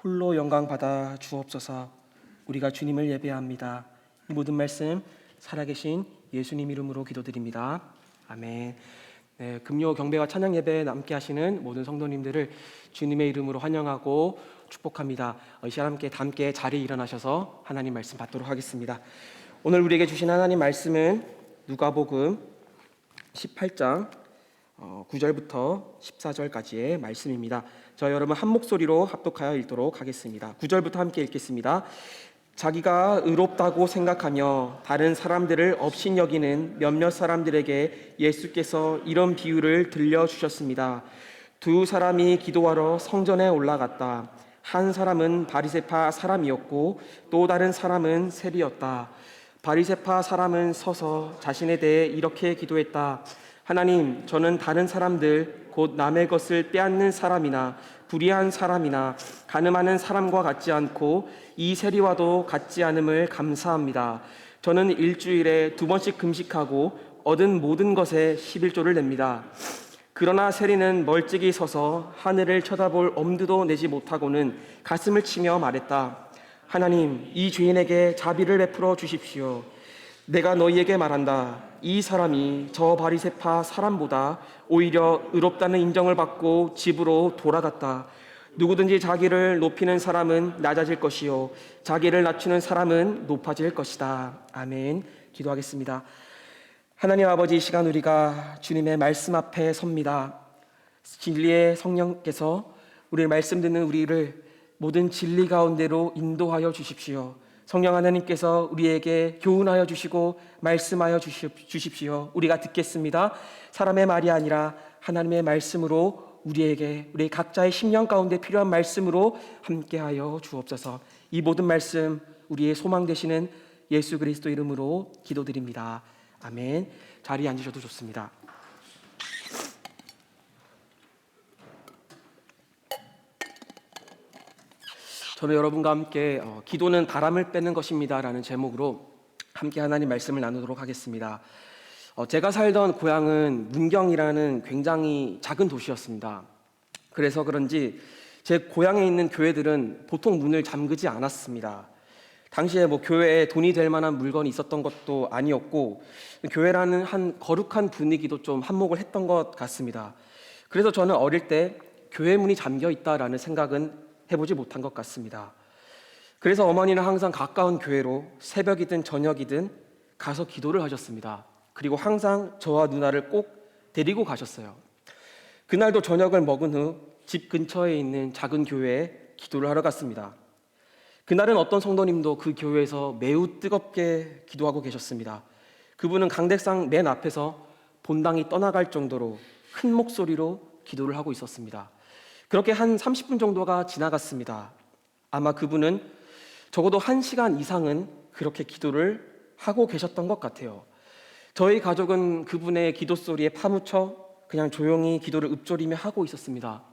홀로 영광 받아 주옵소서. 우리가 주님을 예배합니다. 이 모든 말씀 살아계신 예수님 이름으로 기도드립니다. 아멘. 네, 금요 경배와 찬양 예배에 함께 하시는 모든 성도님들을 주님의 이름으로 환영하고 축복합니다. 이 시간 함께 자리에 일어나셔서 하나님 말씀 받도록 하겠습니다. 오늘 우리에게 주신 하나님 말씀은 누가복음 18장 9절부터 14절까지의 말씀입니다. 저 여러분 한 목소리로 합독하여 읽도록 하겠습니다. 9절부터 함께 읽겠습니다. 자기가 의롭다고 생각하며 다른 사람들을 업신여기는 몇몇 사람들에게 예수께서 이런 비유를 들려주셨습니다. 두 사람이 기도하러 성전에 올라갔다. 한 사람은 바리새파 사람이었고 또 다른 사람은 세리였다. 바리새파 사람은 서서 자신에 대해 이렇게 기도했다. 하나님, 저는 다른 사람들 곧 남의 것을 빼앗는 사람이나 불의한 사람이나 간음하는 사람과 같지 않고 이 세리와도 같지 않음을 감사합니다. 저는 일주일에 2번씩 금식하고 얻은 모든 것에 11조를 냅니다. 그러나 세리는 멀찍이 서서 하늘을 쳐다볼 엄두도 내지 못하고는 가슴을 치며 말했다. 하나님, 이 죄인에게 자비를 베풀어 주십시오. 내가 너희에게 말한다. 이 사람이 저 바리새파 사람보다 오히려 의롭다는 인정을 받고 집으로 돌아갔다. 누구든지 자기를 높이는 사람은 낮아질 것이요 자기를 낮추는 사람은 높아질 것이다. 아멘. 기도하겠습니다. 하나님 아버지, 이 시간 우리가 주님의 말씀 앞에 섭니다. 진리의 성령께서 우리의 말씀 듣는 우리를 모든 진리 가운데로 인도하여 주십시오. 성령 하나님께서 우리에게 교훈하여 주시고 말씀하여 주십시오. 우리가 듣겠습니다. 사람의 말이 아니라 하나님의 말씀으로 우리 각자의 심령 가운데 필요한 말씀으로 함께하여 주옵소서. 이 모든 말씀 우리의 소망 되시는 예수 그리스도 이름으로 기도드립니다. 아멘. 자리에 앉으셔도 좋습니다. 저는 여러분과 함께 기도는 바람을 빼는 것입니다 라는 제목으로 함께 하나님 말씀을 나누도록 하겠습니다. 제가 살던 고향은 문경이라는 굉장히 작은 도시였습니다. 그래서 그런지 제 고향에 있는 교회들은 보통 문을 잠그지 않았습니다. 당시에 교회에 돈이 될 만한 물건이 있었던 것도 아니었고 교회라는 한 거룩한 분위기도 좀 한몫을 했던 것 같습니다. 그래서 저는 어릴 때 교회 문이 잠겨 있다라는 생각은 해보지 못한 것 같습니다. 그래서 어머니는 항상 가까운 교회로 새벽이든 저녁이든 가서 기도를 하셨습니다. 그리고 항상 저와 누나를 꼭 데리고 가셨어요. 그날도 저녁을 먹은 후 집 근처에 있는 작은 교회에 기도를 하러 갔습니다. 그날은 어떤 성도님도 그 교회에서 매우 뜨겁게 기도하고 계셨습니다. 그분은 강대상 맨 앞에서 본당이 떠나갈 정도로 큰 목소리로 기도를 하고 있었습니다. 그렇게 한 30분 정도가 지나갔습니다. 아마 그분은 적어도 1시간 이상은 그렇게 기도를 하고 계셨던 것 같아요. 저희 가족은 그분의 기도 소리에 파묻혀 그냥 조용히 기도를 읊조리며 하고 있었습니다.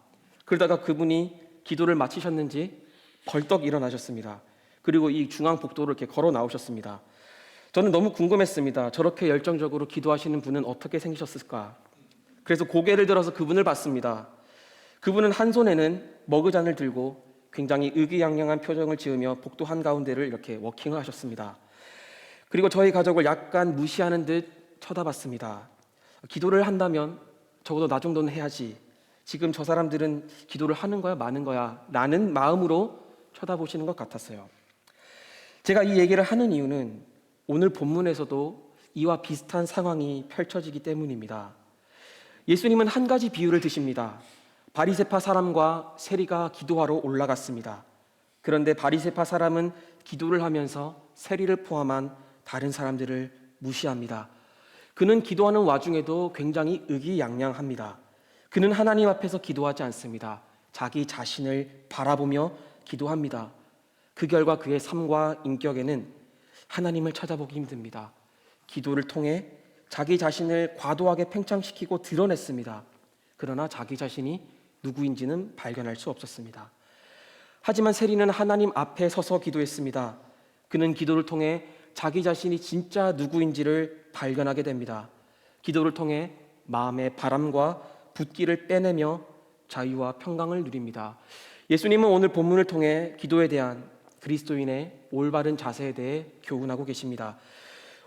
그러다가 그분이 기도를 마치셨는지 벌떡 일어나셨습니다. 그리고 이 중앙복도를 이렇게 걸어 나오셨습니다. 저는 너무 궁금했습니다. 저렇게 열정적으로 기도하시는 분은 어떻게 생기셨을까? 그래서 고개를 들어서 그분을 봤습니다. 그분은 한 손에는 머그잔을 들고 굉장히 의기양양한 표정을 지으며 복도 한가운데를 이렇게 워킹을 하셨습니다. 그리고 저희 가족을 약간 무시하는 듯 쳐다봤습니다. 기도를 한다면 적어도 나 정도는 해야지. 지금 저 사람들은 기도를 하는 거야 마는 거야 라는 마음으로 쳐다보시는 것 같았어요. 제가 이 얘기를 하는 이유는 오늘 본문에서도 이와 비슷한 상황이 펼쳐지기 때문입니다. 예수님은 한 가지 비유를 드십니다. 바리새파 사람과 세리가 기도하러 올라갔습니다. 그런데 바리새파 사람은 기도를 하면서 세리를 포함한 다른 사람들을 무시합니다. 그는 기도하는 와중에도 굉장히 의기양양합니다. 그는 하나님 앞에서 기도하지 않습니다. 자기 자신을 바라보며 기도합니다. 그 결과 그의 삶과 인격에는 하나님을 찾아보기 힘듭니다. 기도를 통해 자기 자신을 과도하게 팽창시키고 드러냈습니다. 그러나 자기 자신이 누구인지는 발견할 수 없었습니다. 하지만 세리는 하나님 앞에 서서 기도했습니다. 그는 기도를 통해 자기 자신이 진짜 누구인지를 발견하게 됩니다. 기도를 통해 마음의 바람과 붓기를 빼내며 자유와 평강을 누립니다. 예수님은 오늘 본문을 통해 기도에 대한 그리스도인의 올바른 자세에 대해 교훈하고 계십니다.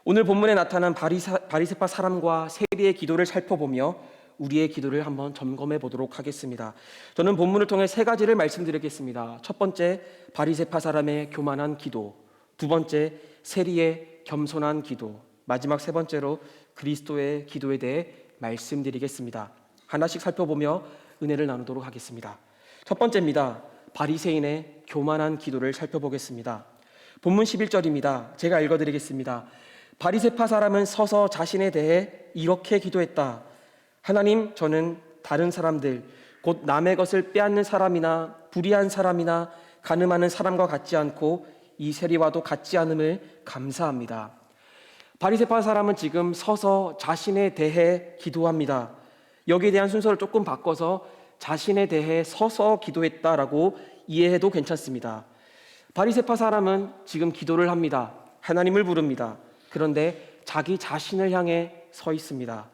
오늘 본문에 나타난 바리새파 사람과 세리의 기도를 살펴보며 우리의 기도를 한번 점검해 보도록 하겠습니다. 저는 본문을 통해 세 가지를 말씀드리겠습니다. 첫 번째, 바리새파 사람의 교만한 기도. 두 번째, 세리의 겸손한 기도. 마지막 세 번째로 그리스도의 기도에 대해 말씀드리겠습니다. 하나씩 살펴보며 은혜를 나누도록 하겠습니다. 첫 번째입니다. 바리새인의 교만한 기도를 살펴보겠습니다. 본문 11절입니다. 제가 읽어드리겠습니다. 바리새파 사람은 서서 자신에 대해 이렇게 기도했다. 하나님, 저는 다른 사람들, 곧 남의 것을 빼앗는 사람이나 불의한 사람이나 간음하는 사람과 같지 않고 이 세리와도 같지 않음을 감사합니다. 바리새파 사람은 지금 서서 자신에 대해 기도합니다. 여기에 대한 순서를 조금 바꿔서 자신에 대해 서서 기도했다라고 이해해도 괜찮습니다. 바리새파 사람은 지금 기도를 합니다. 하나님을 부릅니다. 그런데 자기 자신을 향해 서 있습니다.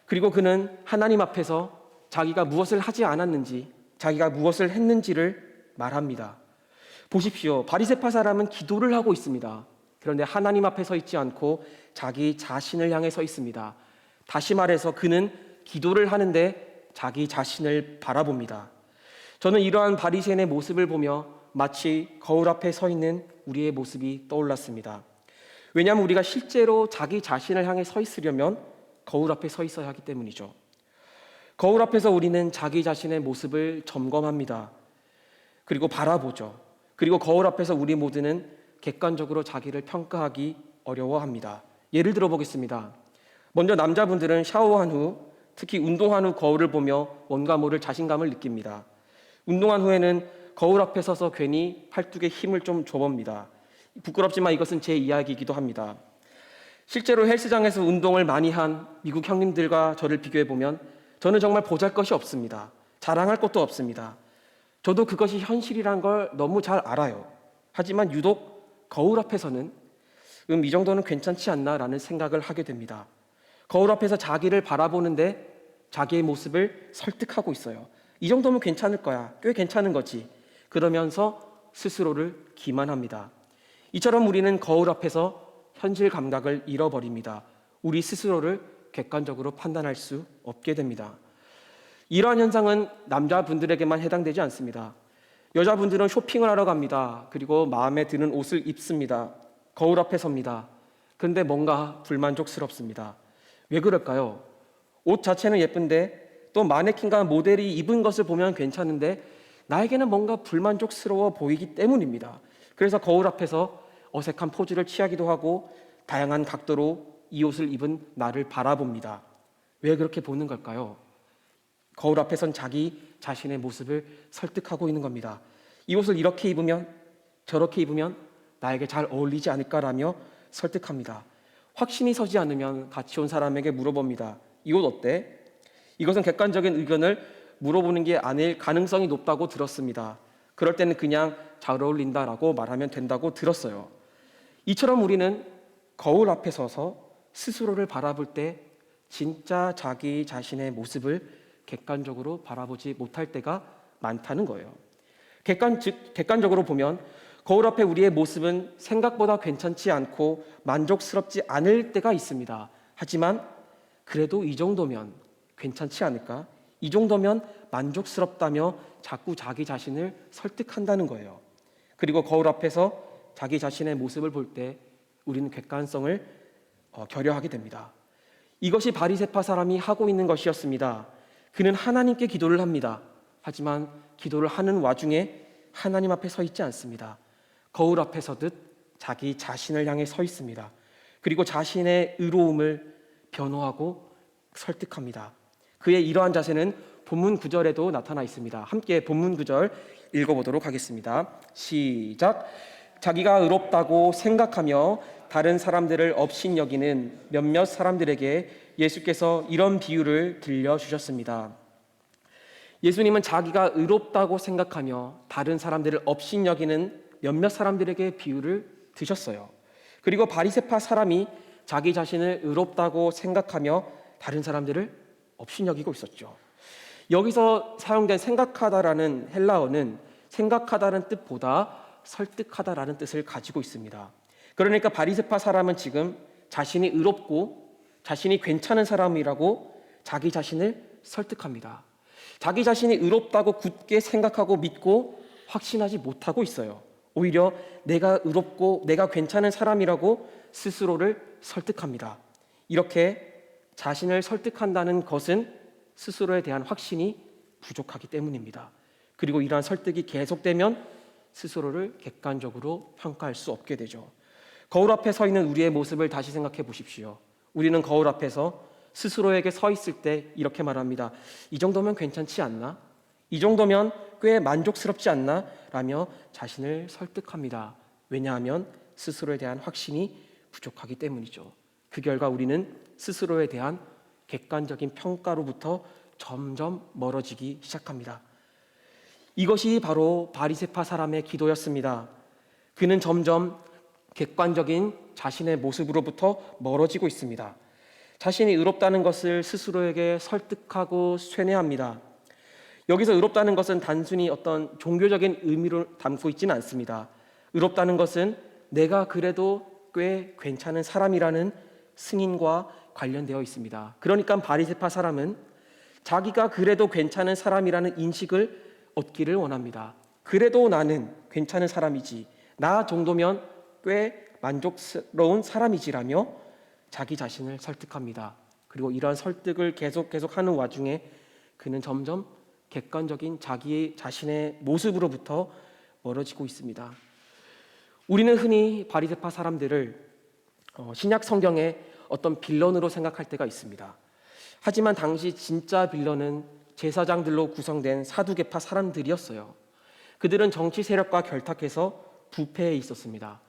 그리고 그는 하나님 앞에서 자기가 무엇을 하지 않았는지, 자기가 무엇을 했는지를 말합니다. 보십시오. 바리새파 사람은 기도를 하고 있습니다. 그런데 하나님 앞에 서 있지 않고 자기 자신을 향해 서 있습니다. 다시 말해서 그는 기도를 하는데 자기 자신을 바라봅니다. 저는 이러한 바리새인의 모습을 보며 마치 거울 앞에 서 있는 우리의 모습이 떠올랐습니다. 왜냐하면 우리가 실제로 자기 자신을 향해 서 있으려면 거울 앞에 서 있어야 하기 때문이죠. 거울 앞에서 우리는 자기 자신의 모습을 점검합니다. 그리고 바라보죠. 그리고 거울 앞에서 우리 모두는 객관적으로 자기를 평가하기 어려워합니다. 예를 들어 보겠습니다. 먼저 남자분들은 샤워한 후, 특히 운동한 후 거울을 보며 뭔가 모를 자신감을 느낍니다. 운동한 후에는 거울 앞에 서서 괜히 팔뚝에 힘을 좀 줘봅니다. 부끄럽지만 이것은 제 이야기이기도 합니다. 실제로 헬스장에서 운동을 많이 한 미국 형님들과 저를 비교해 보면 저는 정말 보잘것이 없습니다. 자랑할 것도 없습니다. 저도 그것이 현실이란 걸 너무 잘 알아요. 하지만 유독 거울 앞에서는 이 정도는 괜찮지 않나라는 생각을 하게 됩니다. 거울 앞에서 자기를 바라보는데 자기의 모습을 설득하고 있어요. 이 정도면 괜찮을 거야. 꽤 괜찮은 거지. 그러면서 스스로를 기만합니다. 이처럼 우리는 거울 앞에서 현실 감각을 잃어버립니다. 우리 스스로를 객관적으로 판단할 수 없게 됩니다. 이러한 현상은 남자분들에게만 해당되지 않습니다. 여자분들은 쇼핑을 하러 갑니다. 그리고 마음에 드는 옷을 입습니다. 거울 앞에 섭니다. 그런데 뭔가 불만족스럽습니다. 왜 그럴까요? 옷 자체는 예쁜데 또 마네킹과 모델이 입은 것을 보면 괜찮은데 나에게는 뭔가 불만족스러워 보이기 때문입니다. 그래서 거울 앞에서 어색한 포즈를 취하기도 하고 다양한 각도로 이 옷을 입은 나를 바라봅니다. 왜 그렇게 보는 걸까요? 거울 앞에선 자기 자신의 모습을 설득하고 있는 겁니다. 이 옷을 이렇게 입으면 저렇게 입으면 나에게 잘 어울리지 않을까라며 설득합니다. 확신이 서지 않으면 같이 온 사람에게 물어봅니다. 이 옷 어때? 이것은 객관적인 의견을 물어보는 게 아닐 가능성이 높다고 들었습니다. 그럴 때는 그냥 잘 어울린다라고 말하면 된다고 들었어요. 이처럼 우리는 거울 앞에 서서 스스로를 바라볼 때 진짜 자기 자신의 모습을 객관적으로 바라보지 못할 때가 많다는 거예요. 객관적으로 보면 거울 앞에 우리의 모습은 생각보다 괜찮지 않고 만족스럽지 않을 때가 있습니다. 하지만 그래도 이 정도면 괜찮지 않을까? 이 정도면 만족스럽다며 자꾸 자기 자신을 설득한다는 거예요. 그리고 거울 앞에서 자기 자신의 모습을 볼 때 우리는 객관성을 결여하게 됩니다. 이것이 바리새파 사람이 하고 있는 것이었습니다. 그는 하나님께 기도를 합니다. 하지만 기도를 하는 와중에 하나님 앞에 서 있지 않습니다. 거울 앞에 서듯 자기 자신을 향해 서 있습니다. 그리고 자신의 의로움을 변호하고 설득합니다. 그의 이러한 자세는 본문 9절에도 나타나 있습니다. 함께 본문 9절 읽어보도록 하겠습니다. 시작. 자기가 의롭다고 생각하며 다른 사람들을 업신여기는 몇몇 사람들에게 예수께서 이런 비유를 들려주셨습니다. 예수님은 자기가 의롭다고 생각하며 다른 사람들을 업신여기는 몇몇 사람들에게 비유를 드셨어요. 그리고 바리새파 사람이 자기 자신을 의롭다고 생각하며 다른 사람들을 업신여기고 있었죠. 여기서 사용된 생각하다라는 헬라어는 생각하다는 뜻보다 설득하다라는 뜻을 가지고 있습니다. 그러니까 바리새파 사람은 지금 자신이 의롭고 자신이 괜찮은 사람이라고 자기 자신을 설득합니다. 자기 자신이 의롭다고 굳게 생각하고 믿고 확신하지 못하고 있어요. 오히려 내가 의롭고 내가 괜찮은 사람이라고 스스로를 설득합니다. 이렇게 자신을 설득한다는 것은 스스로에 대한 확신이 부족하기 때문입니다. 그리고 이러한 설득이 계속되면 스스로를 객관적으로 평가할 수 없게 되죠. 거울 앞에 서 있는 우리의 모습을 다시 생각해 보십시오. 우리는 거울 앞에서 스스로에게 서 있을 때 이렇게 말합니다. 이 정도면 괜찮지 않나? 이 정도면 꽤 만족스럽지 않나? 라며 자신을 설득합니다. 왜냐하면 스스로에 대한 확신이 부족하기 때문이죠. 그 결과 우리는 스스로에 대한 객관적인 평가로부터 점점 멀어지기 시작합니다. 이것이 바로 바리새파 사람의 기도였습니다. 그는 점점 객관적인 자신의 모습으로부터 멀어지고 있습니다. 자신이 의롭다는 것을 스스로에게 설득하고 쇠뇌합니다. 여기서 의롭다는 것은 단순히 어떤 종교적인 의미를 담고 있지는 않습니다. 의롭다는 것은 내가 그래도 꽤 괜찮은 사람이라는 승인과 관련되어 있습니다. 그러니까 바리새파 사람은 자기가 그래도 괜찮은 사람이라는 인식을 얻기를 원합니다. 그래도 나는 괜찮은 사람이지, 나 정도면 꽤 만족스러운 사람이지라며 자기 자신을 설득합니다. 그리고 이러한 설득을 계속하는 와중에 그는 점점 객관적인 자기 자신의 모습으로부터 멀어지고 있습니다. 우리는 흔히 바리새파 사람들을 신약 성경의 어떤 빌런으로 생각할 때가 있습니다. 하지만 당시 진짜 빌런은 제사장들로 구성된 사두개파 사람들이었어요. 그들은 정치 세력과 결탁해서 부패해 있었습니다.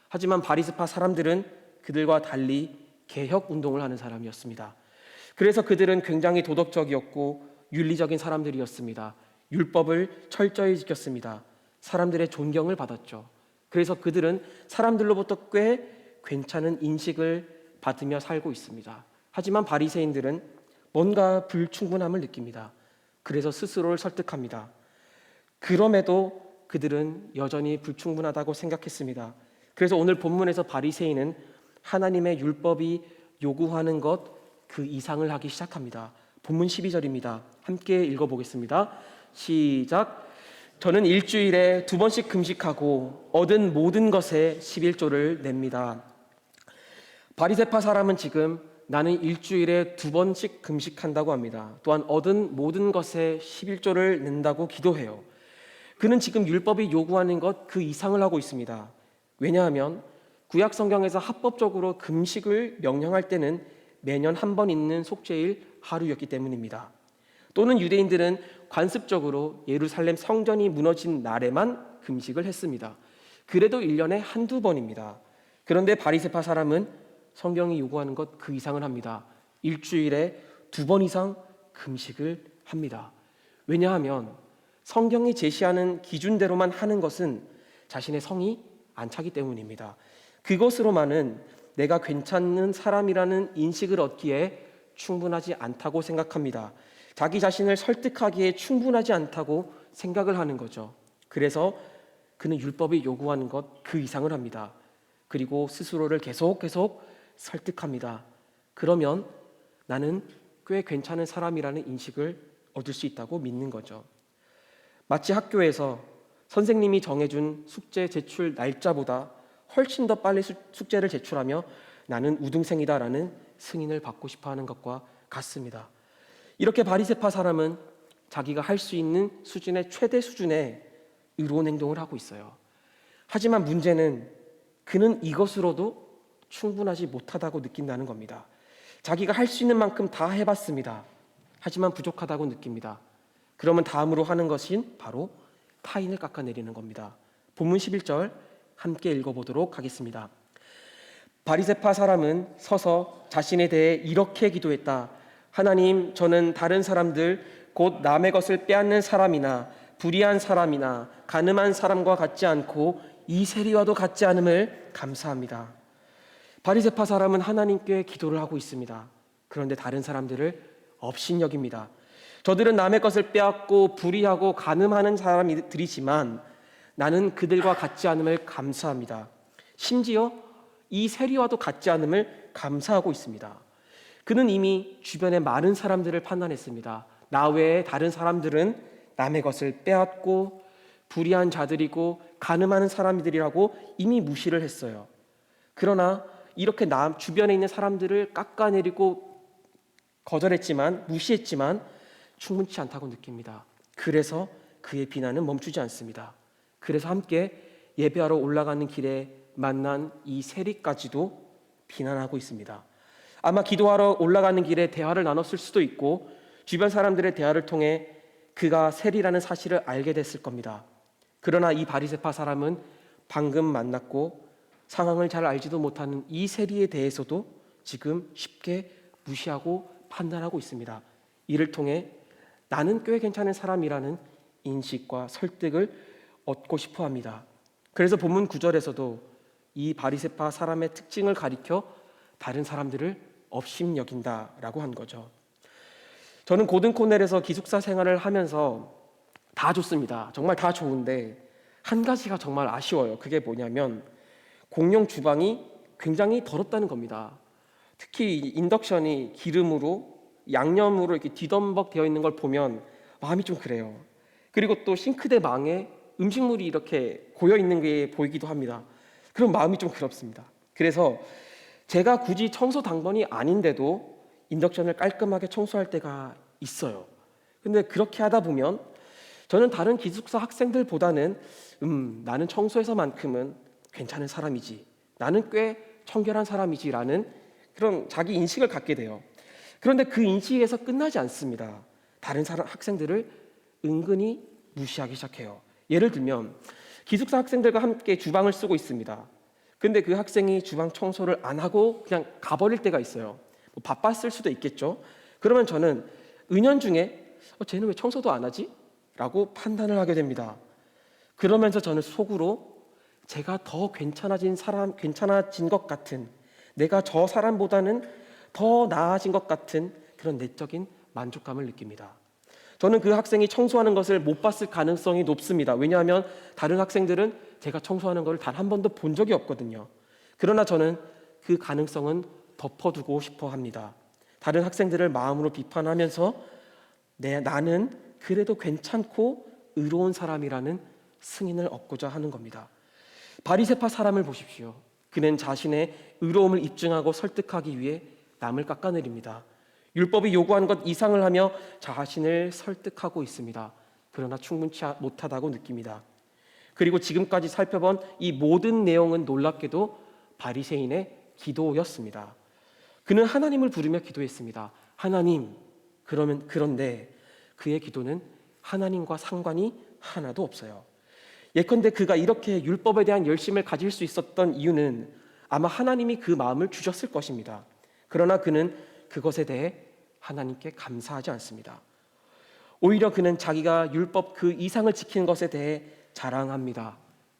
하지만 바리새파 사람들은 그들과 달리 개혁 운동을 하는 사람이었습니다. 그래서 그들은 굉장히 도덕적이었고 윤리적인 사람들이었습니다. 율법을 철저히 지켰습니다. 사람들의 존경을 받았죠. 그래서 그들은 사람들로부터 꽤 괜찮은 인식을 받으며 살고 있습니다. 하지만 바리새인들은 뭔가 불충분함을 느낍니다. 그래서 스스로를 설득합니다. 그럼에도 그들은 여전히 불충분하다고 생각했습니다. 그래서 오늘 본문에서 바리새인은 하나님의 율법이 요구하는 것 그 이상을 하기 시작합니다. 본문 12절입니다. 함께 읽어보겠습니다. 시작. 저는 일주일에 2번씩 금식하고 얻은 모든 것에 11조를 냅니다. 바리새파 사람은 지금 나는 일주일에 2번씩 금식한다고 합니다. 또한 얻은 모든 것에 11조를 낸다고 기도해요. 그는 지금 율법이 요구하는 것 그 이상을 하고 있습니다. 왜냐하면 구약 성경에서 합법적으로 금식을 명령할 때는 매년 한 번 있는 속죄일 하루였기 때문입니다. 또는 유대인들은 관습적으로 예루살렘 성전이 무너진 날에만 금식을 했습니다. 그래도 1년에 한두 번입니다. 그런데 바리새파 사람은 성경이 요구하는 것 그 이상을 합니다. 일주일에 2번 이상 금식을 합니다. 왜냐하면 성경이 제시하는 기준대로만 하는 것은 자신의 성이 안 차기 때문입니다. 그것으로만은 내가 괜찮은 사람이라는 인식을 얻기에 충분하지 않다고 생각합니다. 자기 자신을 설득하기에 충분하지 않다고 생각을 하는 거죠. 그래서 그는 율법이 요구하는 것 그 이상을 합니다. 그리고 스스로를 계속 설득합니다. 그러면 나는 꽤 괜찮은 사람이라는 인식을 얻을 수 있다고 믿는 거죠. 마치 학교에서 선생님이 정해준 숙제 제출 날짜보다 훨씬 더 빨리 숙제를 제출하며 나는 우등생이다라는 승인을 받고 싶어하는 것과 같습니다. 이렇게 바리새파 사람은 자기가 할 수 있는 수준의 최대 수준의 의로운 행동을 하고 있어요. 하지만 문제는 그는 이것으로도 충분하지 못하다고 느낀다는 겁니다. 자기가 할 수 있는 만큼 다 해봤습니다. 하지만 부족하다고 느낍니다. 그러면 다음으로 하는 것인 바로 타인을 깎아내리는 겁니다. 본문 11절 함께 읽어보도록 하겠습니다. 바리새파 사람은 서서 자신에 대해 이렇게 기도했다. 하나님, 저는 다른 사람들 곧 남의 것을 빼앗는 사람이나 불의한 사람이나 간음한 사람과 같지 않고 이 세리와도 같지 않음을 감사합니다. 바리새파 사람은 하나님께 기도를 하고 있습니다. 그런데 다른 사람들을 업신여깁니다. 저들은 남의 것을 빼앗고 불의하고 간음하는 사람들이지만 나는 그들과 같지 않음을 감사합니다. 심지어 이 세리와도 같지 않음을 감사하고 있습니다. 그는 이미 주변의 많은 사람들을 판단했습니다. 나 외에 다른 사람들은 남의 것을 빼앗고 불의한 자들이고 간음하는 사람들이라고 이미 무시를 했어요. 그러나 이렇게 주변에 있는 사람들을 깎아내리고 거절했지만, 무시했지만 충분치 않다고 느낍니다. 그래서 그의 비난은 멈추지 않습니다. 그래서 함께 예배하러 올라가는 길에 만난 이 세리까지도 비난하고 있습니다. 아마 기도하러 올라가는 길에 대화를 나눴을 수도 있고 주변 사람들의 대화를 통해 그가 세리라는 사실을 알게 됐을 겁니다. 그러나 이 바리새파 사람은 방금 만났고 상황을 잘 알지도 못하는 이 세리에 대해서도 지금 쉽게 무시하고 판단하고 있습니다. 이를 통해 나는 꽤 괜찮은 사람이라는 인식과 설득을 얻고 싶어 합니다. 그래서 본문 9절에서도 이 바리새파 사람의 특징을 가리켜 다른 사람들을 업신여긴다라고 한 거죠. 저는 고등 코넬에서 기숙사 생활을 하면서 다 좋습니다. 정말 다 좋은데 한 가지가 정말 아쉬워요. 그게 뭐냐면 공용 주방이 굉장히 더럽다는 겁니다. 특히 인덕션이 기름으로 양념으로 이렇게 뒤덤벅 되어 있는 걸 보면 마음이 좀 그래요. 그리고 또 싱크대 망에 음식물이 이렇게 고여 있는 게 보이기도 합니다. 그럼 마음이 좀 그렇습니다. 그래서 제가 굳이 청소 당번이 아닌데도 인덕션을 깔끔하게 청소할 때가 있어요. 근데 그렇게 하다 보면 저는 다른 기숙사 학생들보다는 나는 청소에서만큼은 괜찮은 사람이지, 나는 꽤 청결한 사람이지라는 그런 자기 인식을 갖게 돼요. 그런데 그 인식에서 끝나지 않습니다. 다른 학생들을 은근히 무시하기 시작해요. 예를 들면 기숙사 학생들과 함께 주방을 쓰고 있습니다. 근데 그 학생이 주방 청소를 안 하고 그냥 가버릴 때가 있어요. 뭐 바빴을 수도 있겠죠. 그러면 저는 은연중에 쟤는 왜 청소도 안 하지? 라고 판단을 하게 됩니다. 그러면서 저는 속으로 제가 더 괜찮아진 것 같은, 내가 저 사람보다는 더 나아진 것 같은 그런 내적인 만족감을 느낍니다. 저는 그 학생이 청소하는 것을 못 봤을 가능성이 높습니다. 왜냐하면 다른 학생들은 제가 청소하는 것을 단 한 번도 본 적이 없거든요. 그러나 저는 그 가능성은 덮어두고 싶어 합니다. 다른 학생들을 마음으로 비판하면서 나는 그래도 괜찮고 의로운 사람이라는 승인을 얻고자 하는 겁니다. 바리새파 사람을 보십시오. 그는 자신의 의로움을 입증하고 설득하기 위해 남을 깎아내립니다. 율법이 요구하는 것 이상을 하며 자신을 설득하고 있습니다. 그러나 충분치 못하다고 느낍니다. 그리고 지금까지 살펴본 이 모든 내용은 놀랍게도 바리새인의 기도였습니다. 그는 하나님을 부르며 기도했습니다. 하나님, 그런데 그의 기도는 하나님과 상관이 하나도 없어요. 예컨대 그가 이렇게 율법에 대한 열심을 가질 수 있었던 이유는 아마 하나님이 그 마음을 주셨을 것입니다. 그러나 그는 그것에 대해 하나님께 감사하지 않습니다. 오히려 그는 자기가 율법 그 이상을 지키는 것에 대해 자랑합니다.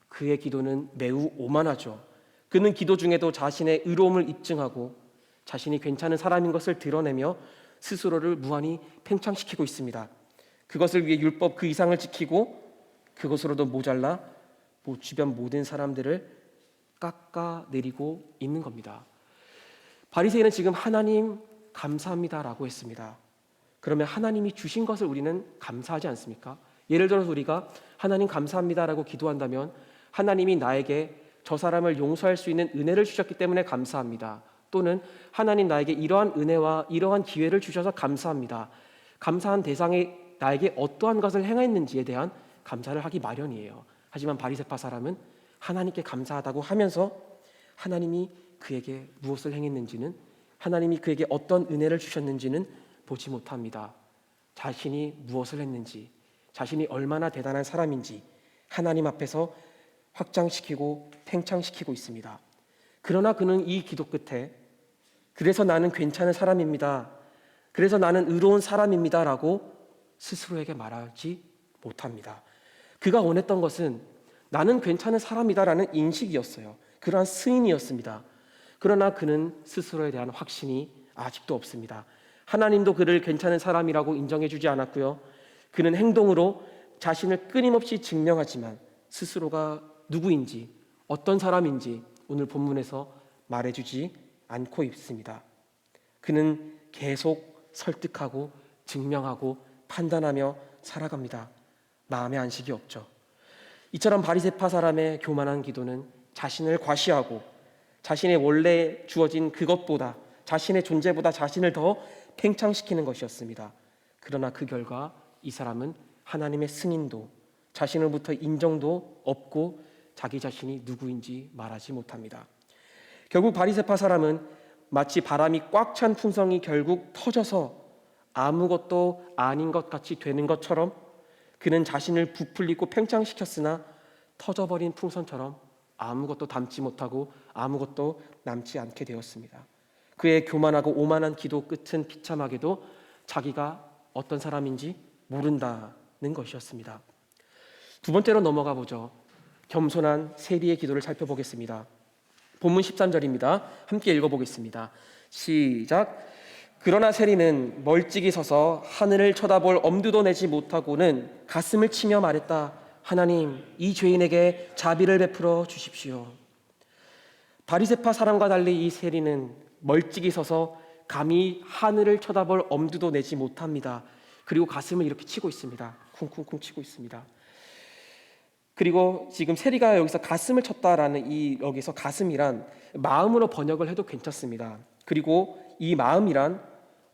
그의 기도는 매우 오만하죠. 그는 기도 중에도 자신의 의로움을 입증하고 자신이 괜찮은 사람인 것을 드러내며 스스로를 무한히 팽창시키고 있습니다. 그것을 위해 율법 그 이상을 지키고 그것으로도 모자라 주변 모든 사람들을 깎아내리고 있는 겁니다. 바리새인은 지금 하나님 감사합니다라고 했습니다. 그러면 하나님이 주신 것을 우리는 감사하지 않습니까? 예를 들어서 우리가 하나님 감사합니다라고 기도한다면 하나님이 나에게 저 사람을 용서할 수 있는 은혜를 주셨기 때문에 감사합니다. 또는 하나님 나에게 이러한 은혜와 이러한 기회를 주셔서 감사합니다. 감사한 대상이 나에게 어떠한 것을 행했는지에 대한 감사를 하기 마련이에요. 하지만 바리새파 사람은 하나님께 감사하다고 하면서 하나님이 그에게 무엇을 행했는지는, 하나님이 그에게 어떤 은혜를 주셨는지는 보지 못합니다. 자신이 무엇을 했는지, 자신이 얼마나 대단한 사람인지 하나님 앞에서 확장시키고 팽창시키고 있습니다. 그러나 그는 이 기도 끝에 그래서 나는 괜찮은 사람입니다, 그래서 나는 의로운 사람입니다 라고 스스로에게 말하지 못합니다. 그가 원했던 것은 나는 괜찮은 사람이다라는 인식이었어요. 그러한 승인이었습니다. 그러나 그는 스스로에 대한 확신이 아직도 없습니다. 하나님도 그를 괜찮은 사람이라고 인정해주지 않았고요. 그는 행동으로 자신을 끊임없이 증명하지만 스스로가 누구인지, 어떤 사람인지 오늘 본문에서 말해주지 않고 있습니다. 그는 계속 설득하고 증명하고 판단하며 살아갑니다. 마음의 안식이 없죠. 이처럼 바리새파 사람의 교만한 기도는 자신을 과시하고 자신의 원래 주어진 그것보다, 자신의 존재보다 자신을 더 팽창시키는 것이었습니다. 그러나 그 결과 이 사람은 하나님의 승인도, 자신으로부터 인정도 없고 자기 자신이 누구인지 말하지 못합니다. 결국 바리새파 사람은 마치 바람이 꽉 찬 풍성이 결국 터져서 아무것도 아닌 것 같이 되는 것처럼 그는 자신을 부풀리고 팽창시켰으나 터져버린 풍선처럼 아무것도 담지 못하고 아무것도 남지 않게 되었습니다. 그의 교만하고 오만한 기도 끝은 비참하게도 자기가 어떤 사람인지 모른다는 것이었습니다. 두 번째로 넘어가 보죠. 겸손한 세리의 기도를 살펴보겠습니다. 본문 13절입니다. 함께 읽어보겠습니다. 시작. 그러나 세리는 멀찍이 서서 하늘을 쳐다볼 엄두도 내지 못하고는 가슴을 치며 말했다. 하나님, 이 죄인에게 자비를 베풀어 주십시오. 바리새파 사람과 달리 이 세리는 멀찍이 서서 감히 하늘을 쳐다볼 엄두도 내지 못합니다. 그리고 가슴을 이렇게 치고 있습니다. 쿵쿵쿵 치고 있습니다. 그리고 지금 세리가 여기서 가슴을 쳤다라는 이 여기서 가슴이란 마음으로 번역을 해도 괜찮습니다. 그리고 이 마음이란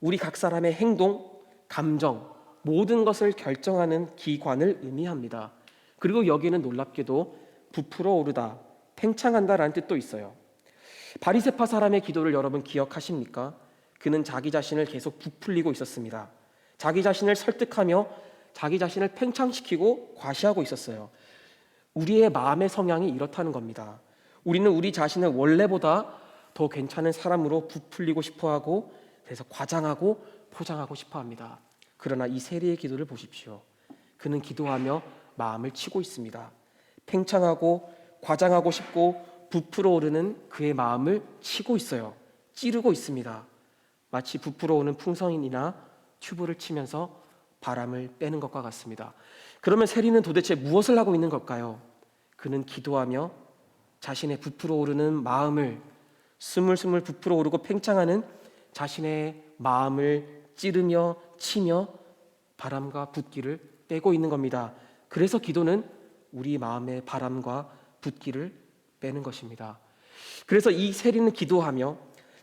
우리 각 사람의 행동, 감정, 모든 것을 결정하는 기관을 의미합니다. 그리고 여기는 놀랍게도 부풀어 오르다, 팽창한다라는 뜻도 있어요. 바리새파 사람의 기도를 여러분 기억하십니까? 그는 자기 자신을 계속 부풀리고 있었습니다. 자기 자신을 설득하며 자기 자신을 팽창시키고 과시하고 있었어요. 우리의 마음의 성향이 이렇다는 겁니다. 우리는 우리 자신을 원래보다 더 괜찮은 사람으로 부풀리고 싶어하고 그래서 과장하고 포장하고 싶어합니다. 그러나 이 세리의 기도를 보십시오. 그는 기도하며 마음을 치고 있습니다. 팽창하고 과장하고 싶고 부풀어 오르는 그의 마음을 치고 있어요. 찌르고 있습니다. 마치 부풀어 오는 풍선이나 튜브를 치면서 바람을 빼는 것과 같습니다. 그러면 세리는 도대체 무엇을 하고 있는 걸까요? 그는 기도하며 자신의 부풀어 오르는 마음을 스물스물 부풀어 오르고 팽창하는 자신의 마음을 찌르며 치며 바람과 붓기를 빼고 있는 겁니다. 그래서 기도는 우리 마음의 바람과 붓기를 빼는 것입니다. 그래서 이 세리는 기도하며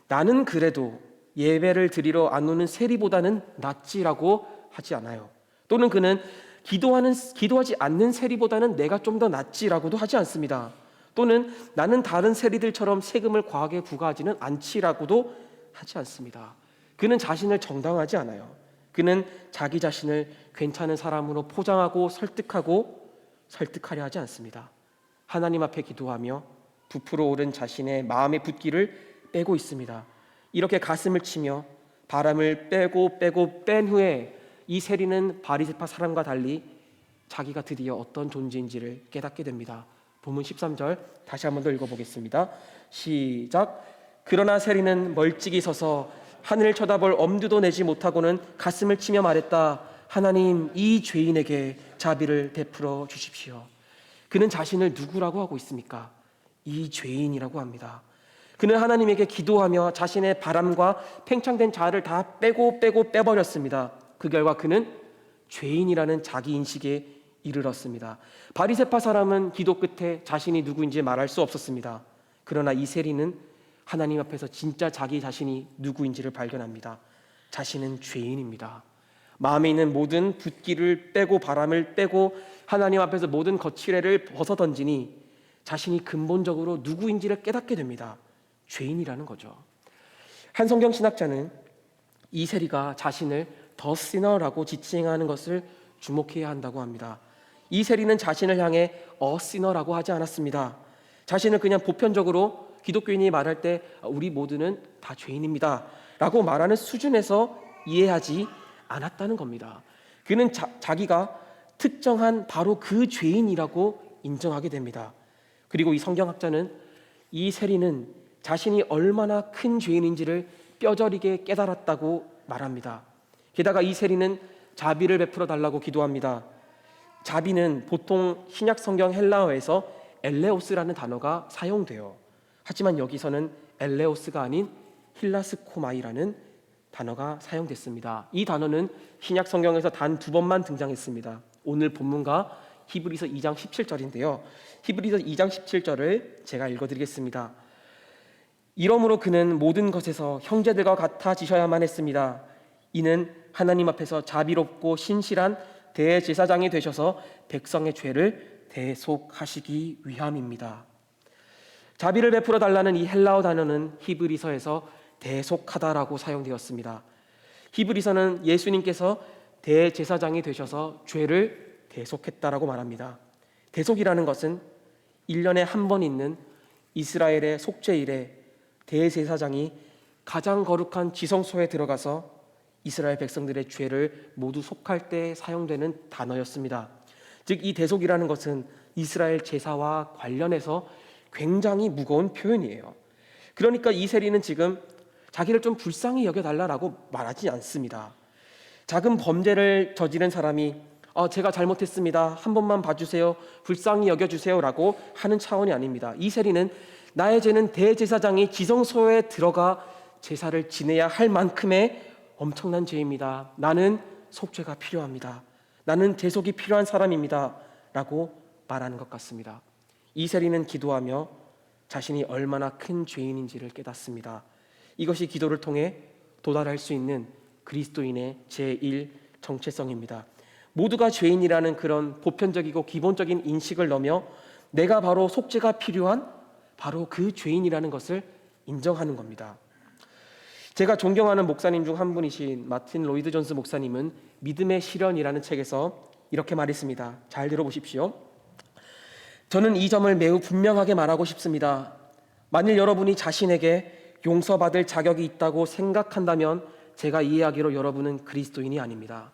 나는 그래도 예배를 드리러 안 오는 세리보다는 낫지라고 하지 않아요. 또는 그는 기도하지 않는 세리보다는 내가 좀 더 낫지라고도 하지 않습니다. 또는 나는 다른 세리들처럼 세금을 과하게 부과하지는 않지라고도 하지 않습니다. 그는 자신을 정당하지 않아요. 그는 자기 자신을 괜찮은 사람으로 포장하고 설득하려 하지 않습니다. 하나님 앞에 기도하며 부풀어 오른 자신의 마음의 붓기를 빼고 있습니다. 이렇게 가슴을 치며 바람을 빼고 뺀 후에 이 세리는 바리새파 사람과 달리 자기가 드디어 어떤 존재인지를 깨닫게 됩니다. 본문 13절 다시 한번 더 읽어보겠습니다. 시작. 그러나 세리는 멀찍이 서서 하늘을 쳐다볼 엄두도 내지 못하고는 가슴을 치며 말했다. 하나님, 이 죄인에게 자비를 베풀어 주십시오. 그는 자신을 누구라고 하고 있습니까? 이 죄인이라고 합니다. 그는 하나님에게 기도하며 자신의 바람과 팽창된 자아를 다 빼버렸습니다. 그 결과 그는 죄인이라는 자기 인식에 이르렀습니다. 바리새파 사람은 기도 끝에 자신이 누구인지 말할 수 없었습니다. 그러나 이 세리는 하나님 앞에서 진짜 자기 자신이 누구인지를 발견합니다. 자신은 죄인입니다. 마음에 있는 모든 붓기를 빼고 바람을 빼고 하나님 앞에서 모든 거칠애를 벗어던지니 자신이 근본적으로 누구인지를 깨닫게 됩니다. 죄인이라는 거죠. 한 성경 신학자는 이 세리가 자신을 더 시너라고 지칭하는 것을 주목해야 한다고 합니다. 이 세리는 자신을 향해 시너라고 하지 않았습니다. 자신을 그냥 보편적으로 기독교인이 말할 때 우리 모두는 다 죄인입니다 라고 말하는 수준에서 이해하지 않았다는 겁니다. 그는 자기가 특정한 바로 그 죄인이라고 인정하게 됩니다. 그리고 이 성경학자는 이 세리는 자신이 얼마나 큰 죄인인지를 뼈저리게 깨달았다고 말합니다. 게다가 이 세리는 자비를 베풀어 달라고 기도합니다. 자비는 보통 신약 성경 헬라어에서 엘레오스라는 단어가 사용돼요. 하지만 여기서는 엘레오스가 아닌 힐라스코마이라는 단어가 사용됐습니다. 이 단어는 신약 성경에서 단 2번만 등장했습니다. 오늘 본문과 히브리서 2장 17절인데요. 히브리서 2장 17절을 제가 읽어드리겠습니다. 이러므로 그는 모든 것에서 형제들과 같아지셔야만 했습니다. 이는 하나님 앞에서 자비롭고 신실한 대제사장이 되셔서 백성의 죄를 대속하시기 위함입니다. 자비를 베풀어 달라는 이 헬라어 단어는 히브리서에서 대속하다라고 사용되었습니다. 히브리서는 예수님께서 대제사장이 되셔서 죄를 대속했다라고 말합니다. 대속이라는 것은 1년에 한 번 있는 이스라엘의 속죄일에 대제사장이 가장 거룩한 지성소에 들어가서 이스라엘 백성들의 죄를 모두 속할 때 사용되는 단어였습니다. 즉 이 대속이라는 것은 이스라엘 제사와 관련해서 굉장히 무거운 표현이에요. 그러니까 이 세리는 지금 자기를 좀 불쌍히 여겨달라고 말하지 않습니다. 작은 범죄를 저지른 사람이 제가 잘못했습니다, 한 번만 봐주세요, 불쌍히 여겨주세요 라고 하는 차원이 아닙니다. 이 세리는 나의 죄는 대제사장이 지성소에 들어가 제사를 지내야 할 만큼의 엄청난 죄입니다. 나는 속죄가 필요합니다. 나는 대속이 필요한 사람입니다 라고 말하는 것 같습니다. 이 세리는 기도하며 자신이 얼마나 큰 죄인인지를 깨닫습니다. 이것이 기도를 통해 도달할 수 있는 그리스도인의 제1 정체성입니다. 모두가 죄인이라는 그런 보편적이고 기본적인 인식을 넘어 내가 바로 속죄가 필요한 바로 그 죄인이라는 것을 인정하는 겁니다. 제가 존경하는 목사님 중 한 분이신 마틴 로이드 존스 목사님은 믿음의 실현이라는 책에서 이렇게 말했습니다. 잘 들어보십시오. 저는 이 점을 매우 분명하게 말하고 싶습니다. 만일 여러분이 자신에게 용서받을 자격이 있다고 생각한다면 제가 이해하기로 여러분은 그리스도인이 아닙니다.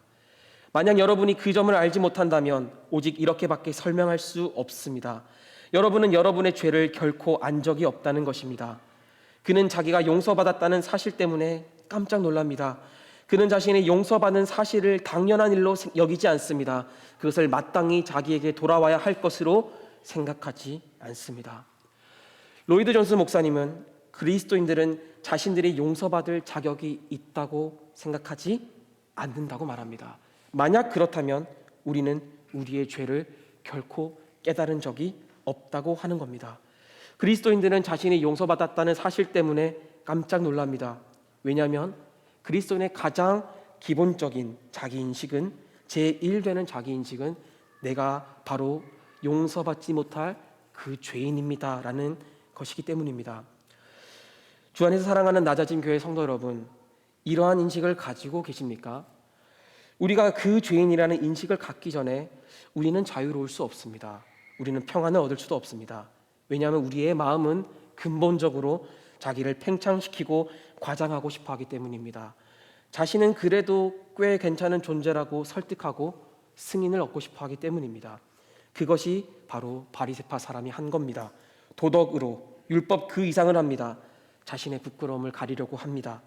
만약 여러분이 그 점을 알지 못한다면 오직 이렇게밖에 설명할 수 없습니다. 여러분은 여러분의 죄를 결코 안 적이 없다는 것입니다. 그는 자기가 용서받았다는 사실 때문에 깜짝 놀랍니다. 그는 자신이 용서받은 사실을 당연한 일로 여기지 않습니다. 그것을 마땅히 자기에게 돌아와야 할 것으로 생각하지 않습니다. 로이드 존스 목사님은 그리스도인들은 자신들이 용서받을 자격이 있다고 생각하지 않는다고 말합니다. 만약 그렇다면 우리는 우리의 죄를 결코 깨달은 적이 없다고 하는 겁니다. 그리스도인들은 자신이 용서받았다는 사실 때문에 깜짝 놀랍니다. 왜냐하면 그리스도인의 가장 기본적인 자기인식은 제1되는 자기인식은 내가 바로 용서받지 못할 그 죄인입니다 라는 것이기 때문입니다. 주 안에서 사랑하는 낮아진 교회 성도 여러분, 이러한 인식을 가지고 계십니까? 우리가 그 죄인이라는 인식을 갖기 전에 우리는 자유로울 수 없습니다. 우리는 평안을 얻을 수도 없습니다. 왜냐하면 우리의 마음은 근본적으로 자기를 팽창시키고 과장하고 싶어 하기 때문입니다. 자신은 그래도 꽤 괜찮은 존재라고 설득하고 승인을 얻고 싶어 하기 때문입니다. 그것이 바로 바리새파 사람이 한 겁니다. 도덕으로 율법 그 이상을 합니다. 자신의 부끄러움을 가리려고 합니다.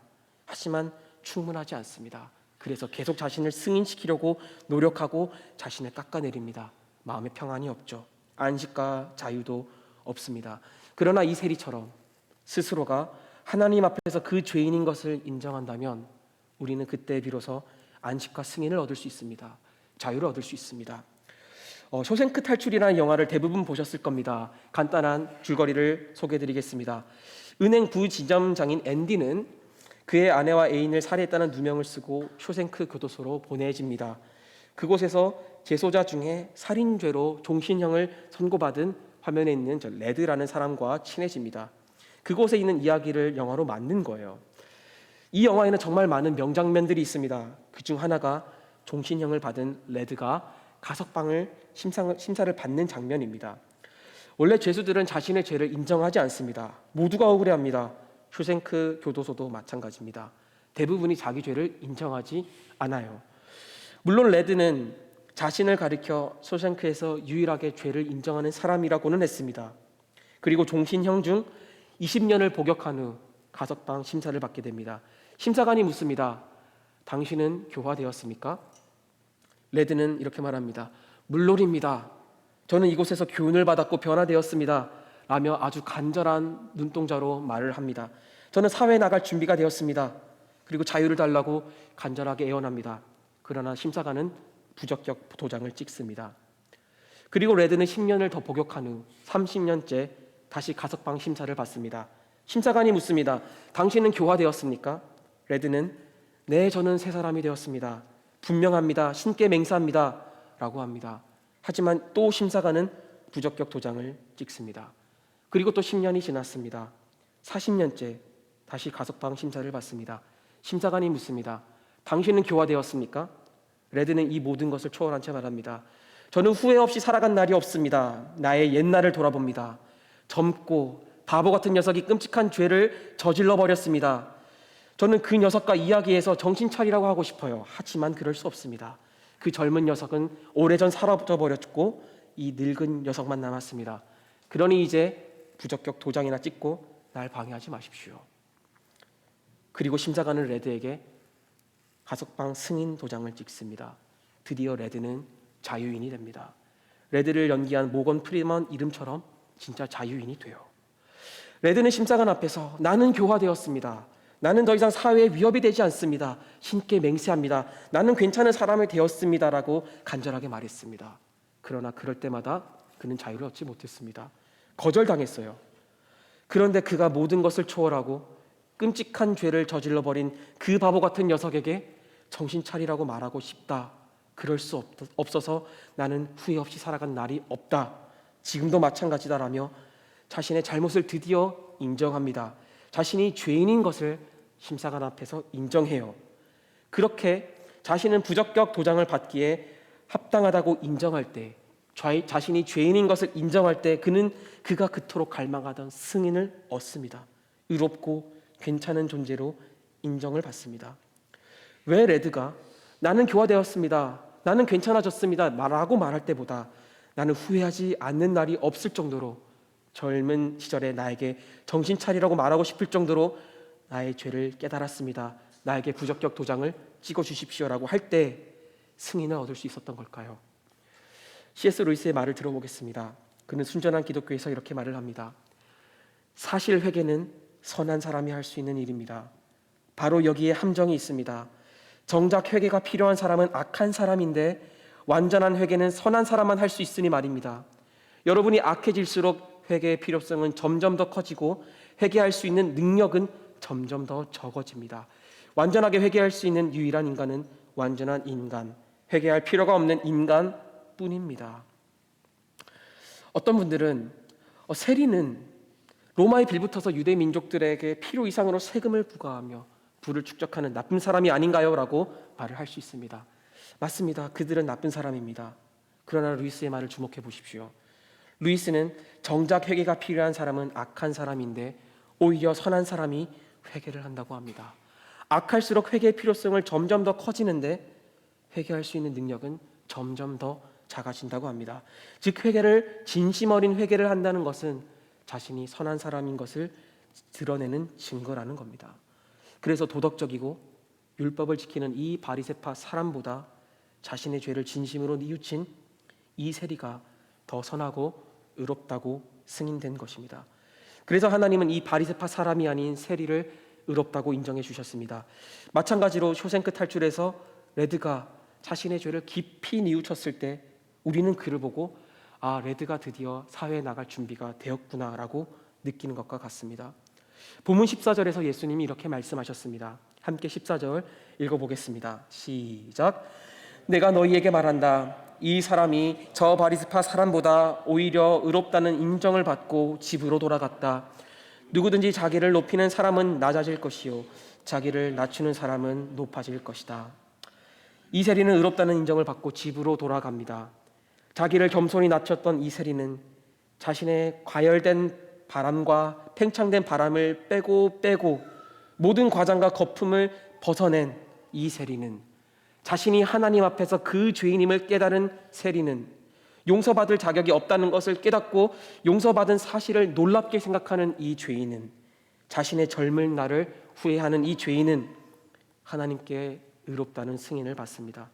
하지만 충분하지 않습니다. 그래서 계속 자신을 승인시키려고 노력하고 자신을 깎아내립니다. 마음의 평안이 없죠. 안식과 자유도 없습니다. 그러나 이 세리처럼 스스로가 하나님 앞에서 그 죄인인 것을 인정한다면 우리는 그때 비로소 안식과 승인을 얻을 수 있습니다. 자유를 얻을 수 있습니다. 쇼생크 탈출이라는 영화를 대부분 보셨을 겁니다. 간단한 줄거리를 소개해드리겠습니다. 은행 부지점장인 앤디는 그의 아내와 애인을 살해했다는 누명을 쓰고 쇼생크 교도소로 보내집니다. 그곳에서 재소자 중에 살인죄로 종신형을 선고받은 화면에 있는 저 레드라는 사람과 친해집니다. 그곳에 있는 이야기를 영화로 만든 거예요. 이 영화에는 정말 많은 명장면들이 있습니다. 그중 하나가 종신형을 받은 레드가 가석방을 심사를 받는 장면입니다. 원래 죄수들은 자신의 죄를 인정하지 않습니다. 모두가 억울해합니다. 쇼생크 교도소도 마찬가지입니다. 대부분이 자기 죄를 인정하지 않아요. 물론 레드는 자신을 가리켜 쇼생크에서 유일하게 죄를 인정하는 사람이라고는 했습니다. 그리고 종신형 중 20년을 복역한 후 가석방 심사를 받게 됩니다. 심사관이 묻습니다. 당신은 교화되었습니까? 레드는 이렇게 말합니다. 물론입니다. 저는 이곳에서 교훈을 받았고 변화되었습니다. 라며 아주 간절한 눈동자로 말을 합니다. 저는 사회에 나갈 준비가 되었습니다. 그리고 자유를 달라고 간절하게 애원합니다. 그러나 심사관은 부적격 도장을 찍습니다. 그리고 레드는 10년을 더 복역한 후 30년째 다시 가석방 심사를 받습니다. 심사관이 묻습니다. 당신은 교화되었습니까? 레드는 네, 저는 새 사람이 되었습니다. 분명합니다. 신께 맹세합니다. 라고 합니다. 하지만 또 심사관은 부적격 도장을 찍습니다. 그리고 또 10년이 지났습니다. 40년째 다시 가석방 심사를 받습니다. 심사관이 묻습니다. 당신은 교화되었습니까? 레드는 이 모든 것을 초월한 채 말합니다. 저는 후회 없이 살아간 날이 없습니다. 나의 옛날을 돌아봅니다. 젊고 바보 같은 녀석이 끔찍한 죄를 저질러 버렸습니다. 저는 그 녀석과 이야기해서 정신 차리라고 하고 싶어요. 하지만 그럴 수 없습니다. 그 젊은 녀석은 오래전 사라져 버렸고 이 늙은 녀석만 남았습니다. 그러니 이제 부적격 도장이나 찍고 날 방해하지 마십시오. 그리고 심사관은 레드에게 가석방 승인 도장을 찍습니다. 드디어 레드는 자유인이 됩니다. 레드를 연기한 모건 프리먼 이름처럼 진짜 자유인이 돼요. 레드는 심사관 앞에서 나는 교화되었습니다. 나는 더 이상 사회에 위협이 되지 않습니다. 신께 맹세합니다. 나는 괜찮은 사람이 되었습니다라고 간절하게 말했습니다. 그러나 그럴 때마다 그는 자유를 얻지 못했습니다. 거절당했어요. 그런데 그가 모든 것을 초월하고 끔찍한 죄를 저질러버린 그 바보 같은 녀석에게 정신 차리라고 말하고 싶다. 그럴 수 없어서 나는 후회 없이 살아간 날이 없다. 지금도 마찬가지다라며 자신의 잘못을 드디어 인정합니다. 자신이 죄인인 것을 심사관 앞에서 인정해요. 그렇게 자신은 부적격 도장을 받기에 합당하다고 인정할 때, 자신이 죄인인 것을 인정할 때 그가 그토록 갈망하던 승인을 얻습니다. 의롭고 괜찮은 존재로 인정을 받습니다. 왜 레드가 나는 교화되었습니다. 나는 괜찮아졌습니다. 말할 때보다 나는 후회하지 않는 날이 없을 정도로 젊은 시절에 나에게 정신 차리라고 말하고 싶을 정도로 나의 죄를 깨달았습니다. 나에게 부적격 도장을 찍어 주십시오라고 할 때 승인을 얻을 수 있었던 걸까요? C.S. 루이스의 말을 들어보겠습니다. 그는 순전한 기독교에서 이렇게 말을 합니다. 사실 회개는 선한 사람이 할 수 있는 일입니다. 바로 여기에 함정이 있습니다. 정작 회개가 필요한 사람은 악한 사람인데 완전한 회개는 선한 사람만 할 수 있으니 말입니다. 여러분이 악해질수록 회개의 필요성은 점점 더 커지고 회개할 수 있는 능력은 점점 더 적어집니다. 완전하게 회개할 수 있는 유일한 인간은 완전한 인간, 회개할 필요가 없는 인간뿐입니다. 어떤 분들은 세리는 로마에 빌붙어서 유대 민족들에게 필요 이상으로 세금을 부과하며 부를 축적하는 나쁜 사람이 아닌가요? 라고 말을 할 수 있습니다. 맞습니다. 그들은 나쁜 사람입니다. 그러나 루이스의 말을 주목해 보십시오. 루이스는 정작 회개가 필요한 사람은 악한 사람인데 오히려 선한 사람이 회개를 한다고 합니다. 악할수록 회개의 필요성을 점점 더 커지는데 회개할 수 있는 능력은 점점 더 작아진다고 합니다. 즉 회개를 진심 어린 회개를 한다는 것은 자신이 선한 사람인 것을 드러내는 증거라는 겁니다. 그래서 도덕적이고 율법을 지키는 이 바리새파 사람보다 자신의 죄를 진심으로 뉘우친 이 세리가 더 선하고 의롭다고 승인된 것입니다. 그래서 하나님은 이 바리새파 사람이 아닌 세리를 의롭다고 인정해 주셨습니다. 마찬가지로 쇼생크 탈출에서 레드가 자신의 죄를 깊이 뉘우쳤을 때 우리는 그를 보고 레드가 드디어 사회에 나갈 준비가 되었구나라고 느끼는 것과 같습니다. 본문 14절에서 예수님이 이렇게 말씀하셨습니다. 함께 14절 읽어보겠습니다. 시작. 내가 너희에게 말한다. 이 사람이 저 바리새파 사람보다 오히려 의롭다는 인정을 받고 집으로 돌아갔다. 누구든지 자기를 높이는 사람은 낮아질 것이요 자기를 낮추는 사람은 높아질 것이다. 이 세리는 의롭다는 인정을 받고 집으로 돌아갑니다. 자기를 겸손히 낮췄던 이 세리는 자신의 과열된 바람과 팽창된 바람을 빼고 모든 과장과 거품을 벗어낸 이 세리는, 자신이 하나님 앞에서 그 죄인임을 깨달은 세리는, 용서받을 자격이 없다는 것을 깨닫고 용서받은 사실을 놀랍게 생각하는 이 죄인은, 자신의 젊은 날을 후회하는 이 죄인은 하나님께 의롭다는 승인을 받습니다.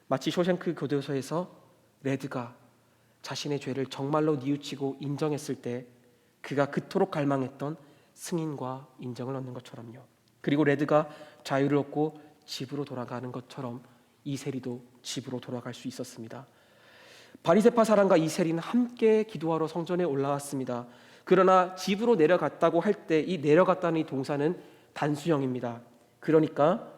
마치 쇼생크 교도소에서 레드가 자신의 죄를 정말로 뉘우치고 인정했을 때 그가 그토록 갈망했던 승인과 인정을 얻는 것처럼요. 그리고 레드가 자유를 얻고 집으로 돌아가는 것처럼 이세리도 집으로 돌아갈 수 있었습니다. 바리새파 사람과 이세리는 함께 기도하러 성전에 올라왔습니다. 그러나 집으로 내려갔다고 할 때 이 내려갔다는 이 동사는 단수형입니다. 그러니까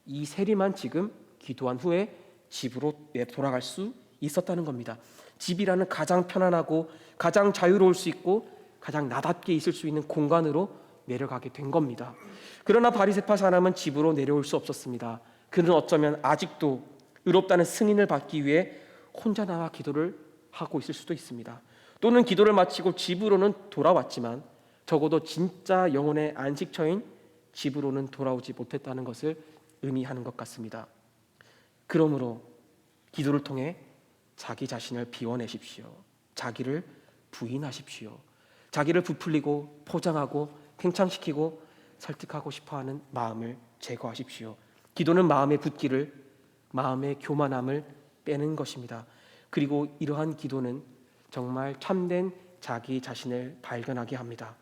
이세리만 지금 기도한 후에 집으로 돌아갈 수 있었다는 겁니다. 집이라는 가장 편안하고 가장 자유로울 수 있고 가장 나답게 있을 수 있는 공간으로 내려가게 된 겁니다. 그러나 바리새파 사람은 집으로 내려올 수 없었습니다. 그는 어쩌면 아직도 의롭다는 승인을 받기 위해 혼자 나와 기도를 하고 있을 수도 있습니다. 또는 기도를 마치고 집으로는 돌아왔지만 적어도 진짜 영혼의 안식처인 집으로는 돌아오지 못했다는 것을 의미하는 것 같습니다. 그러므로 기도를 통해 자기 자신을 비워내십시오. 자기를 부인하십시오. 자기를 부풀리고 포장하고 팽창시키고 설득하고 싶어하는 마음을 제거하십시오. 기도는 마음의 붓기를, 마음의 교만함을 빼는 것입니다. 그리고 이러한 기도는 정말 참된 자기 자신을 발견하게 합니다.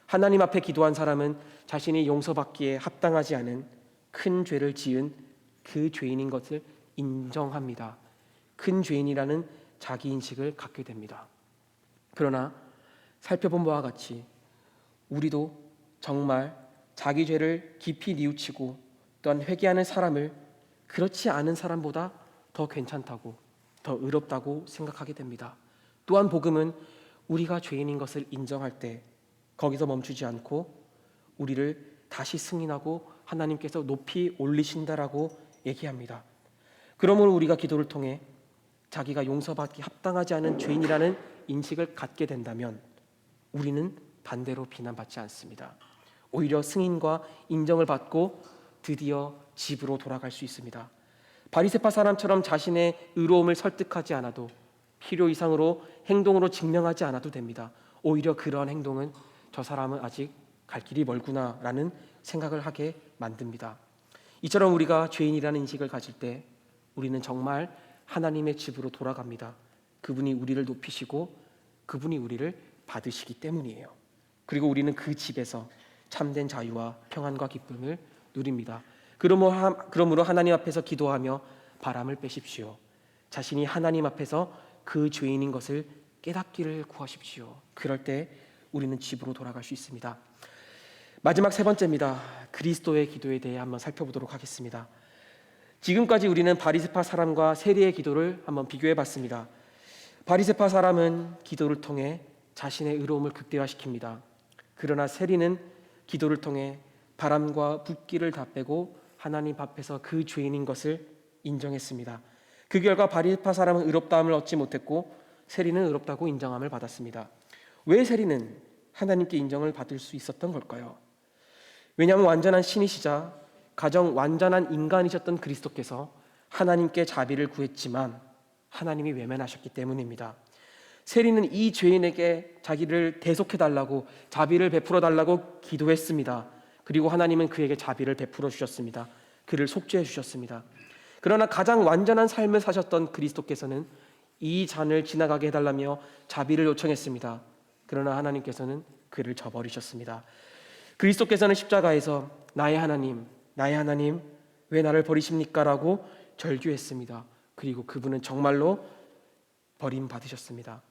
하나님 앞에 기도한 사람은 자신이 용서받기에 합당하지 않은 큰 죄를 지은 그 죄인인 것을 인정합니다. 큰 죄인이라는 자기 인식을 갖게 됩니다. 그러나 살펴본 바와 같이 우리도 정말 자기 죄를 깊이 뉘우치고 또한 회개하는 사람을 그렇지 않은 사람보다 더 괜찮다고, 더 의롭다고 생각하게 됩니다. 또한 복음은 우리가 죄인인 것을 인정할 때 거기서 멈추지 않고 우리를 다시 승인하고 하나님께서 높이 올리신다라고 얘기합니다. 그러므로 우리가 기도를 통해 자기가 용서받기 합당하지 않은 죄인이라는 인식을 갖게 된다면 우리는 반대로 비난받지 않습니다. 오히려 승인과 인정을 받고 드디어 집으로 돌아갈 수 있습니다. 바리새파 사람처럼 자신의 의로움을 설득하지 않아도 필요 이상으로 행동으로 증명하지 않아도 됩니다. 오히려 그러한 행동은 저 사람은 아직 갈 길이 멀구나라는 생각을 하게 만듭니다. 이처럼 우리가 죄인이라는 인식을 가질 때 우리는 정말 하나님의 집으로 돌아갑니다. 그분이 우리를 높이시고 그분이 우리를 받으시기 때문이에요. 그리고 우리는 그 집에서 참된 자유와 평안과 기쁨을 누립니다. 그러므로 하나님 앞에서 기도하며 바람을 빼십시오. 자신이 하나님 앞에서 그 죄인인 것을 깨닫기를 구하십시오. 그럴 때 우리는 집으로 돌아갈 수 있습니다. 마지막 세 번째입니다. 그리스도의 기도에 대해 한번 살펴보도록 하겠습니다. 지금까지 우리는 바리새파 사람과 세리의 기도를 한번 비교해 봤습니다. 바리새파 사람은 기도를 통해 자신의 의로움을 극대화시킵니다. 그러나 세리는 기도를 통해 바람과 붓기를 다 빼고 하나님 앞에서 그 죄인인 것을 인정했습니다. 그 결과 바리새파 사람은 의롭다함을 얻지 못했고 세리는 의롭다고 인정함을 받았습니다. 왜 세리는 하나님께 인정을 받을 수 있었던 걸까요? 왜냐하면 완전한 신이시자 가장 완전한 인간이셨던 그리스도께서 하나님께 자비를 구했지만 하나님이 외면하셨기 때문입니다. 세리는 이 죄인에게 자기를 대속해달라고, 자비를 베풀어달라고 기도했습니다. 그리고 하나님은 그에게 자비를 베풀어 주셨습니다. 그를 속죄해 주셨습니다. 그러나 가장 완전한 삶을 사셨던 그리스도께서는 이 잔을 지나가게 해달라며 자비를 요청했습니다. 그러나 하나님께서는 그를 저버리셨습니다. 그리스도께서는 십자가에서 나의 하나님 왜 나를 버리십니까? 라고 절규했습니다. 그리고 그분은 정말로 버림받으셨습니다.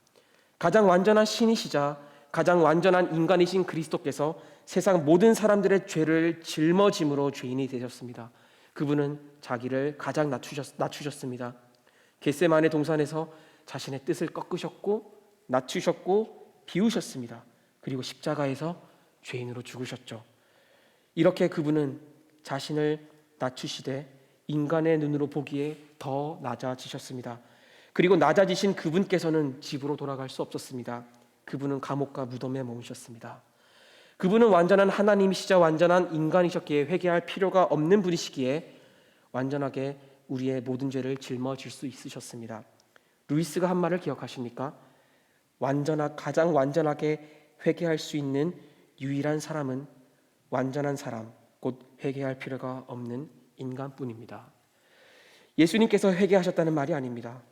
가장 완전한 신이시자 가장 완전한 인간이신 그리스도께서 세상 모든 사람들의 죄를 짊어짐으로 죄인이 되셨습니다. 그분은 자기를 가장 낮추셨습니다. 겟세마네 동산에서 자신의 뜻을 꺾으셨고 낮추셨고 비우셨습니다. 그리고 십자가에서 죄인으로 죽으셨죠. 이렇게 그분은 자신을 낮추시되 인간의 눈으로 보기에 더 낮아지셨습니다. 그리고 낮아지신 그분께서는 집으로 돌아갈 수 없었습니다. 그분은 감옥과 무덤에 머무셨습니다. 그분은 완전한 하나님이시자 완전한 인간이셨기에 회개할 필요가 없는 분이시기에 완전하게 우리의 모든 죄를 짊어질 수 있으셨습니다. 루이스가 한 말을 기억하십니까? 가장 완전하게 회개할 수 있는 유일한 사람은 완전한 사람, 곧 회개할 필요가 없는 인간뿐입니다. 예수님께서 회개하셨다는 말이 아닙니다.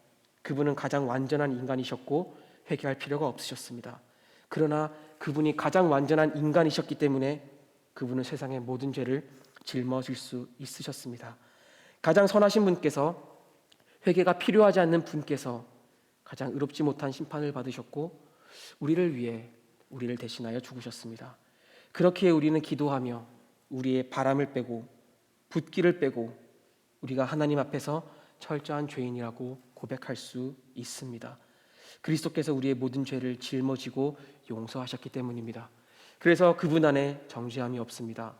그분은 가장 완전한 인간이셨고 회개할 필요가 없으셨습니다. 그러나 그분이 가장 완전한 인간이셨기 때문에 그분은 세상의 모든 죄를 짊어질 수 있으셨습니다. 가장 선하신 분께서, 회개가 필요하지 않는 분께서 가장 의롭지 못한 심판을 받으셨고 우리를 위해, 우리를 대신하여 죽으셨습니다. 그렇기에 우리는 기도하며 우리의 바람을 빼고 붓기를 빼고 우리가 하나님 앞에서 철저한 죄인이라고 고백할 수 있습니다. 그리스도께서 우리의 모든 죄를 짊어지고 용서하셨기 때문입니다. 그래서 그분 안에 정죄함이 없습니다.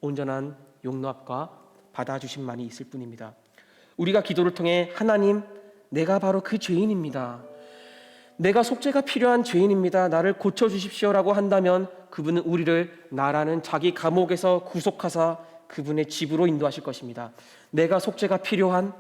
온전한 용납과 받아주심만이 있을 뿐입니다. 우리가 기도를 통해 하나님, 내가 바로 그 죄인입니다. 내가 속죄가 필요한 죄인입니다. 나를 고쳐주십시오라고 한다면 그분은 우리를 나라는 자기 감옥에서 구속하사 그분의 집으로 인도하실 것입니다. 내가 속죄가 필요한,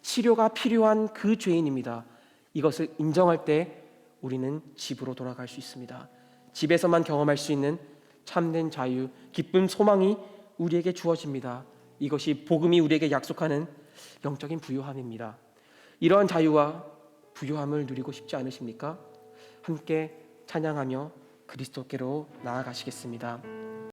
치료가 필요한 그 죄인입니다. 이것을 인정할 때 우리는 집으로 돌아갈 수 있습니다. 집에서만 경험할 수 있는 참된 자유, 기쁨, 소망이 우리에게 주어집니다. 이것이 복음이 우리에게 약속하는 영적인 부요함입니다. 이러한 자유와 부요함을 누리고 싶지 않으십니까? 함께 찬양하며 그리스도께로 나아가시겠습니다.